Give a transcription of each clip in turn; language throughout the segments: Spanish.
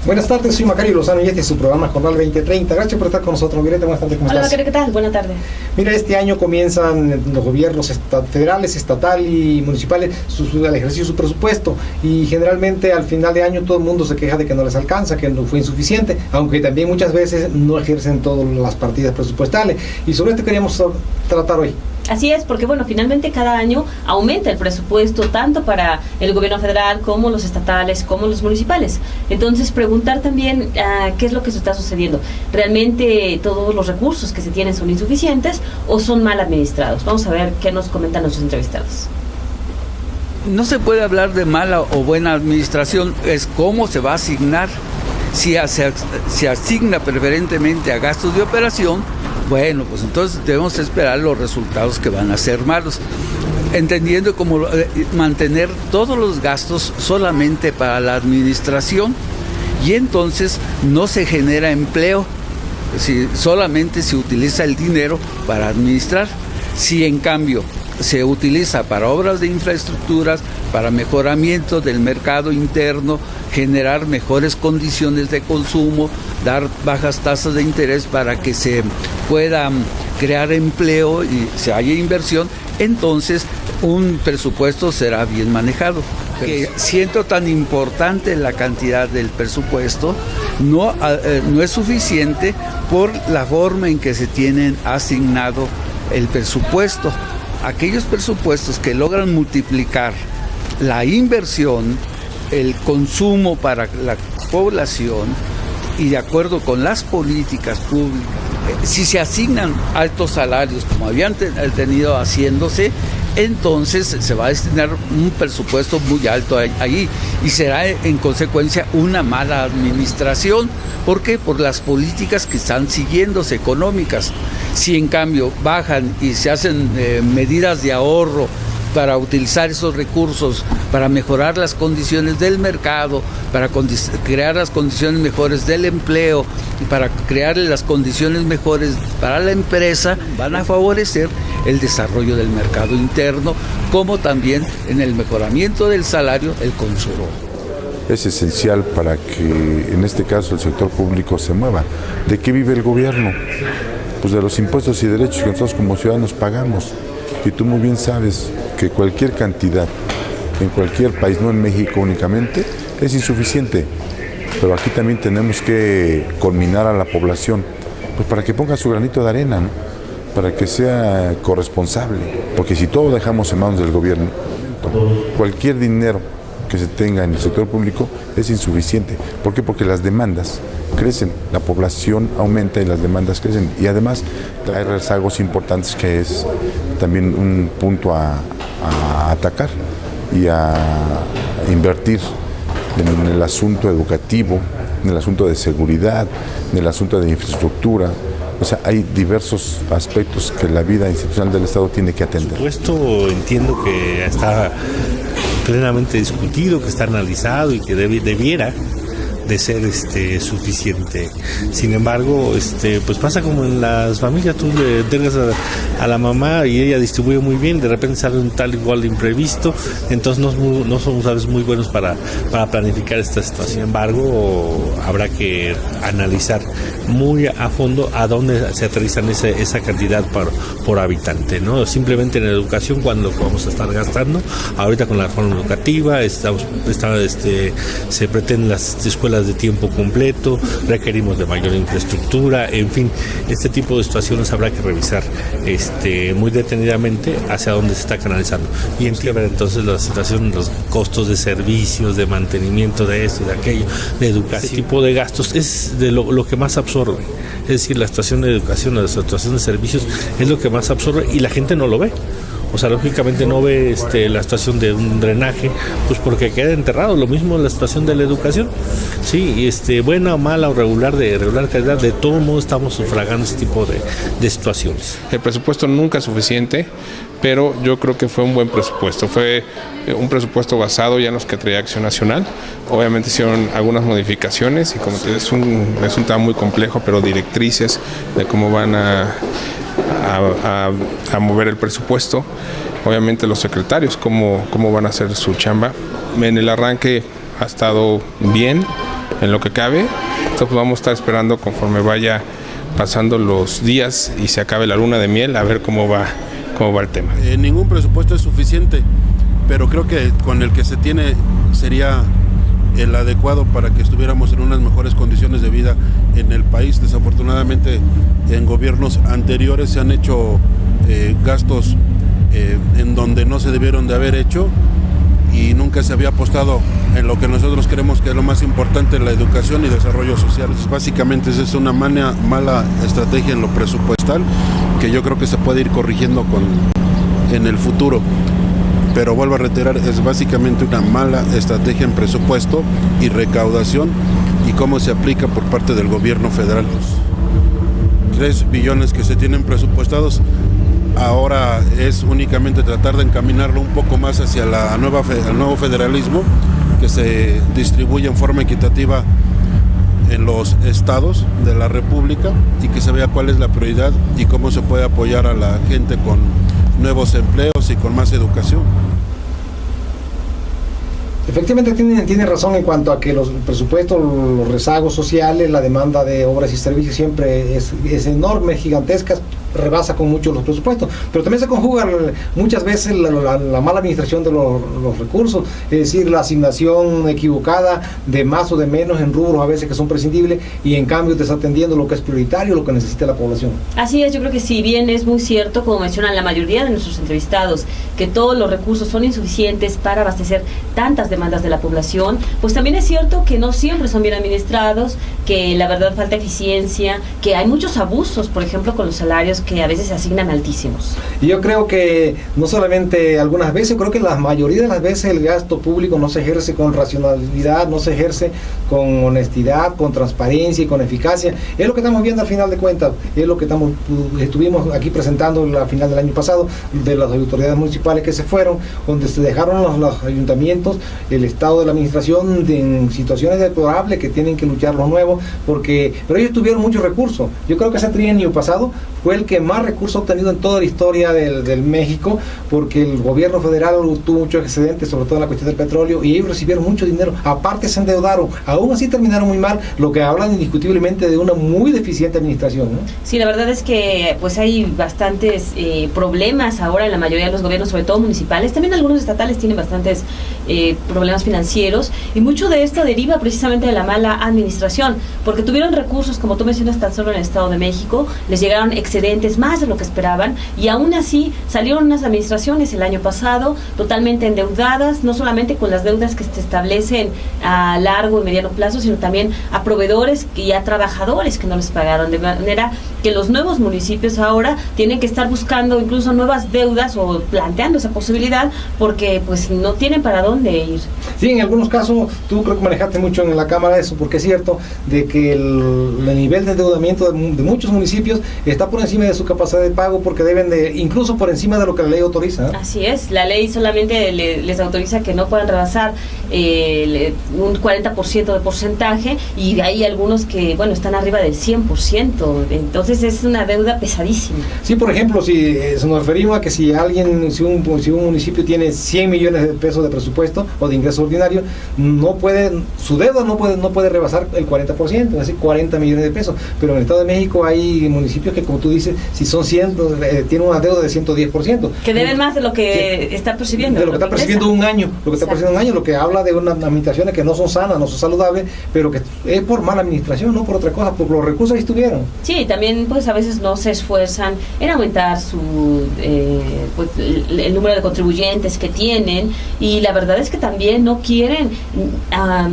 Buenas tardes, soy Macario Lozano y este es su programa Jornal 2030. Gracias por estar con nosotros. Violeta, buenas tardes, ¿cómo estás? Hola, Macario, ¿qué tal? Buenas tardes. Mira, este año comienzan los gobiernos federales, estatal y municipales al ejercicio de su presupuesto, y generalmente al final de año todo el mundo se queja de que no les alcanza, que no fue insuficiente, aunque también muchas veces no ejercen todas las partidas presupuestales, y sobre esto queríamos tratar hoy. Así es, porque bueno, finalmente cada año aumenta el presupuesto tanto para el gobierno federal como los estatales, como los municipales. Entonces, preguntar también qué es lo que se está sucediendo. ¿Realmente todos los recursos que se tienen son insuficientes o son mal administrados? Vamos a ver qué nos comentan nuestros entrevistados. No se puede hablar de mala o buena administración, es cómo se va a asignar. Si se asigna preferentemente a gastos de operación, bueno, pues entonces debemos esperar los resultados que van a ser malos, entendiendo como mantener todos los gastos solamente para la administración, y entonces no se genera empleo, si solamente se utiliza el dinero para administrar. Si en cambio se utiliza para obras de infraestructuras, para mejoramiento del mercado interno, generar mejores condiciones de consumo, dar bajas tasas de interés para que se pueda crear empleo y se haya inversión, entonces un presupuesto será bien manejado. Siento tan importante la cantidad del presupuesto, no es suficiente por la forma en que se tienen asignado el presupuesto. Aquellos presupuestos que logran multiplicar la inversión, el consumo para la población, y de acuerdo con las políticas públicas, si se asignan altos salarios como habían tenido haciéndose, entonces se va a destinar un presupuesto muy alto allí y será en consecuencia una mala administración. ¿Por qué? Por las políticas que están siguiéndose económicas. Si en cambio bajan y se hacen medidas de ahorro para utilizar esos recursos, para mejorar las condiciones del mercado, para crear las condiciones mejores del empleo y para crear las condiciones mejores para la empresa, van a favorecer el desarrollo del mercado interno, como también en el mejoramiento del salario, el consumo. Es esencial para que en este caso el sector público se mueva. ¿De qué vive el gobierno? Pues de los impuestos y derechos que nosotros como ciudadanos pagamos. Y tú muy bien sabes que cualquier cantidad en cualquier país, no en México únicamente, es insuficiente. Pero aquí también tenemos que conminar a la población, pues para que ponga su granito de arena, ¿no? Para que sea corresponsable. Porque si todo dejamos en manos del gobierno, cualquier dinero que se tenga en el sector público es insuficiente. ¿Por qué? Porque las demandas crecen, la población aumenta y las demandas crecen, y además trae rezagos importantes, que es también un punto a atacar y a invertir en el asunto educativo, en el asunto de seguridad, en el asunto de infraestructura. O sea, hay diversos aspectos que la vida institucional del Estado tiene que atender. Por supuesto, entiendo que está plenamente discutido, que está analizado y que debiera de ser suficiente. Sin embargo, pues pasa como en las familias, tú le entregas a la mamá y ella distribuye muy bien, de repente sale un tal igual de imprevisto, entonces no somos a veces muy buenos para planificar esta situación. Sin embargo, habrá que analizar muy a fondo a dónde se aterrizan esa cantidad por habitante, ¿no? Simplemente en la educación, cuando vamos a estar gastando, ahorita con la reforma educativa, se pretenden las escuelas de tiempo completo, requerimos de mayor infraestructura, en fin, este tipo de situaciones habrá que revisar muy detenidamente hacia dónde se está canalizando, y entonces la situación, los costos de servicios, de mantenimiento de esto, de aquello, de educación. Este tipo de gastos es de lo que más absorbe, es decir, la situación de educación, la situación de servicios es lo que más absorbe, y la gente no lo ve. O sea, lógicamente no ve la situación de un drenaje, pues porque queda enterrado. Lo mismo la situación de la educación, sí, buena, mala o regular calidad, de todo modo estamos sufragando este tipo de situaciones. El presupuesto nunca es suficiente, pero yo creo que fue un buen presupuesto. Fue un presupuesto basado ya en los que traía Acción Nacional. Obviamente hicieron algunas modificaciones y como te digo, es un tema muy complejo, pero directrices de cómo van a mover el presupuesto. Obviamente los secretarios, cómo van a hacer su chamba. En el arranque ha estado bien, en lo que cabe. Entonces pues, vamos a estar esperando conforme vaya pasando los días y se acabe la luna de miel, a ver cómo va el tema. Ningún presupuesto es suficiente, pero creo que con el que se tiene sería el adecuado para que estuviéramos en unas mejores condiciones de vida en el país. Desafortunadamente, en gobiernos anteriores se han hecho gastos en donde no se debieron de haber hecho y nunca se había apostado en lo que nosotros creemos que es lo más importante, la educación y desarrollo social. Básicamente esa es una mala estrategia en lo presupuestal que yo creo que se puede ir corrigiendo en el futuro. Pero vuelvo a reiterar, es básicamente una mala estrategia en presupuesto y recaudación y cómo se aplica por parte del gobierno federal. Los 3 billones que se tienen presupuestados ahora es únicamente tratar de encaminarlo un poco más hacia el nuevo federalismo, que se distribuye en forma equitativa en los estados de la República y que se vea cuál es la prioridad y cómo se puede apoyar a la gente con nuevos empleos y con más educación. Efectivamente tiene razón en cuanto a que los presupuestos, los rezagos sociales, la demanda de obras y servicios siempre es enorme, gigantesca, rebasa con mucho los presupuestos, pero también se conjuga muchas veces la mala administración de los recursos, es decir, la asignación equivocada de más o de menos en rubros a veces que son prescindibles y en cambio desatendiendo lo que es prioritario, lo que necesita la población. Así es, yo creo que si bien es muy cierto, como mencionan la mayoría de nuestros entrevistados, que todos los recursos son insuficientes para abastecer tantas demandas de la población, pues también es cierto que no siempre son bien administrados, que la verdad falta eficiencia, que hay muchos abusos, por ejemplo, con los salarios que a veces se asignan altísimos. Y yo creo que no solamente algunas veces, creo que la mayoría de las veces el gasto público no se ejerce con racionalidad, no se ejerce con honestidad, con transparencia y con eficacia. Es lo que estamos viendo al final de cuentas, es lo que estuvimos aquí presentando al final del año pasado, de las autoridades municipales que se fueron, donde se dejaron los ayuntamientos, el estado de la administración en situaciones deplorables que tienen que luchar los nuevos, pero ellos tuvieron muchos recursos. Yo creo que ese trienio pasado fue el que más recursos ha obtenido en toda la historia del México, porque el gobierno federal tuvo muchos excedentes, sobre todo en la cuestión del petróleo, y ellos recibieron mucho dinero, aparte se endeudaron, aún así terminaron muy mal, lo que habla indiscutiblemente de una muy deficiente administración, ¿no? Sí, la verdad es que pues hay bastantes problemas ahora en la mayoría de los gobiernos, sobre todo municipales, también algunos estatales tienen bastantes problemas financieros, y mucho de esto deriva precisamente de la mala administración, porque tuvieron recursos, como tú mencionas, tan solo en el Estado de México, les llegaron excedentes más de lo que esperaban, y aún así salieron unas administraciones el año pasado totalmente endeudadas, no solamente con las deudas que se establecen a largo y mediano plazo, sino también a proveedores y a trabajadores que no les pagaron, de manera que los nuevos municipios ahora tienen que estar buscando incluso nuevas deudas o planteando esa posibilidad, porque pues no tienen para dónde ir. Sí, en algunos casos, tú creo que manejaste mucho en la Cámara eso, porque es cierto de que el nivel de endeudamiento de muchos municipios está por encima de su capacidad de pago, porque deben incluso por encima de lo que la ley autoriza, ¿eh? Así es, la ley solamente les autoriza que no puedan rebasar un 40% de porcentaje, y hay algunos que, bueno, están arriba del 100%, entonces es una deuda pesadísima. Sí, por ejemplo, si nos referimos a que si un municipio tiene 100 millones de pesos de presupuesto o de ingresos ordinarios, su deuda no puede rebasar el 40%, es decir, 40 millones de pesos, pero en el Estado de México hay municipios que, como tú dices, si son 100, tienen una deuda de 110%. Que deben más de lo que está percibiendo. De lo que está percibiendo un año, lo que habla de unas administraciones que no son sanas, no son saludables, pero que es por mala administración, no por otra cosa, por los recursos que estuvieron. Sí, también pues a veces no se esfuerzan en aumentar el número de contribuyentes que tienen, y la verdad es que también no quieren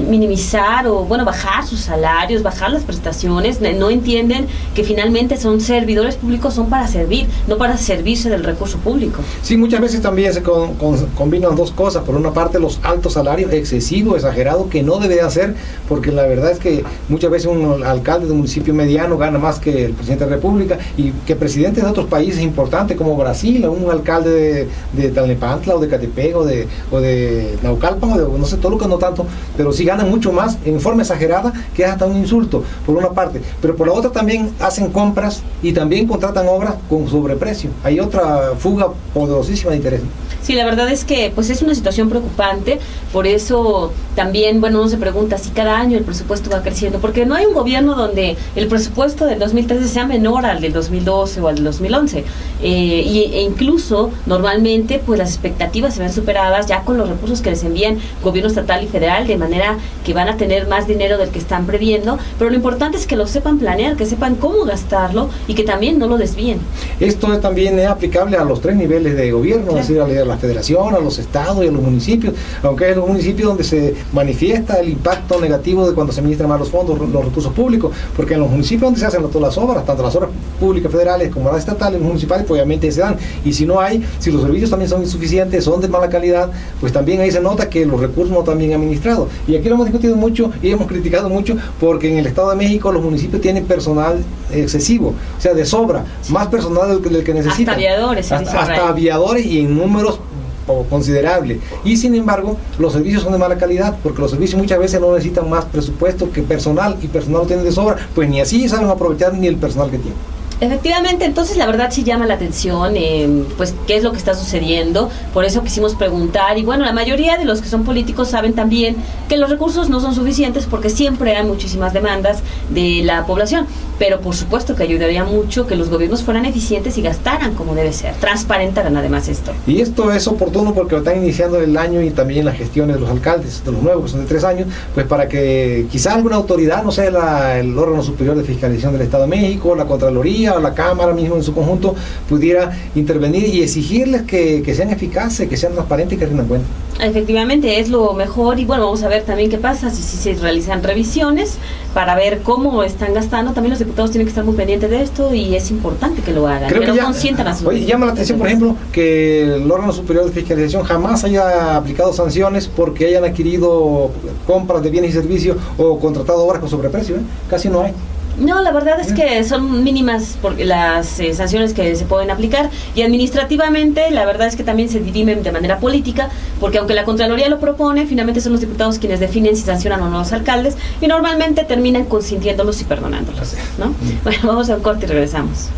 minimizar o bajar sus salarios, bajar las prestaciones, no entienden que finalmente son servidores públicos, son para servir, no para servirse del recurso público. Sí, muchas veces también se combinan dos cosas. Por una parte, los altos salarios, excesivos, exagerados, que no deberían ser, porque la verdad es que muchas veces un alcalde de un municipio mediano gana más que el presidente de la República, y que presidentes de otros países importantes como Brasil, un alcalde de Tlalnepantla o de Catepec o de Naucalpan o de no sé, Toluca, no tanto, pero sí ganan mucho más en forma exagerada, que es hasta un insulto, por una parte, pero por la otra también hacen compras y también también contratan obras con sobreprecio. Hay otra fuga poderosísima de interés. Sí, la verdad es que pues es una situación preocupante, por eso también, bueno, uno se pregunta si cada año el presupuesto va creciendo, porque no hay un gobierno donde el presupuesto del 2013 sea menor al del 2012 o al del 2011, e incluso normalmente pues las expectativas se ven superadas ya con los recursos que les envían gobierno estatal y federal, de manera que van a tener más dinero del que están previendo, pero lo importante es que lo sepan planear, que sepan cómo gastarlo y que también no lo desvíen. Esto también es aplicable a los 3 niveles de gobierno, claro. Es decir, a la federación, a los estados y a los municipios, aunque es en los municipios donde se manifiesta el impacto negativo de cuando se administran más los fondos, los recursos públicos, porque en los municipios donde se hacen todas las obras, tanto las obras públicas federales como las estatales, municipales, pues obviamente se dan, y si no hay, si los servicios también son insuficientes, son de mala calidad, pues también ahí se nota que los recursos no están bien administrados, y aquí lo hemos discutido mucho y hemos criticado mucho, porque en el Estado de México los municipios tienen personal excesivo, o sea, de sobra, más personal del que necesitan. Hasta aviadores y en números considerable, y sin embargo los servicios son de mala calidad, porque los servicios muchas veces no necesitan más presupuesto que personal, y personal lo tienen de sobra, pues ni así saben aprovechar ni el personal que tienen. Efectivamente, entonces la verdad sí llama la atención, pues qué es lo que está sucediendo, por eso quisimos preguntar, y bueno, la mayoría de los que son políticos saben también que los recursos no son suficientes porque siempre hay muchísimas demandas de la población, pero por supuesto que ayudaría mucho que los gobiernos fueran eficientes y gastaran como debe ser, transparentaran además esto. Y esto es oportuno porque están iniciando el año y también las gestiones de los alcaldes, de los nuevos, que son de 3 años, pues para que quizá alguna autoridad, no sé, el órgano superior de fiscalización del Estado de México, la Contraloría, o la Cámara mismo en su conjunto, pudiera intervenir y exigirles que sean eficaces, que sean transparentes y que rindan cuenta. Efectivamente, es lo mejor, y bueno, vamos a ver también qué pasa si se realizan revisiones para ver cómo están gastando. También los diputados tienen que estar muy pendientes de esto y es importante que lo hagan. Creo que no consientan a sus... Oye, llama la atención, por ejemplo, que el órgano superior de fiscalización jamás haya aplicado sanciones porque hayan adquirido compras de bienes y servicios o contratado obras con sobreprecio, casi no hay. No, la verdad es que son mínimas porque las sanciones que se pueden aplicar, y administrativamente la verdad es que también se dirimen de manera política, porque aunque la Contraloría lo propone, finalmente son los diputados quienes definen si sancionan o no a los alcaldes, y normalmente terminan consintiéndolos y perdonándolos, ¿no? Bueno, vamos a un corte y regresamos.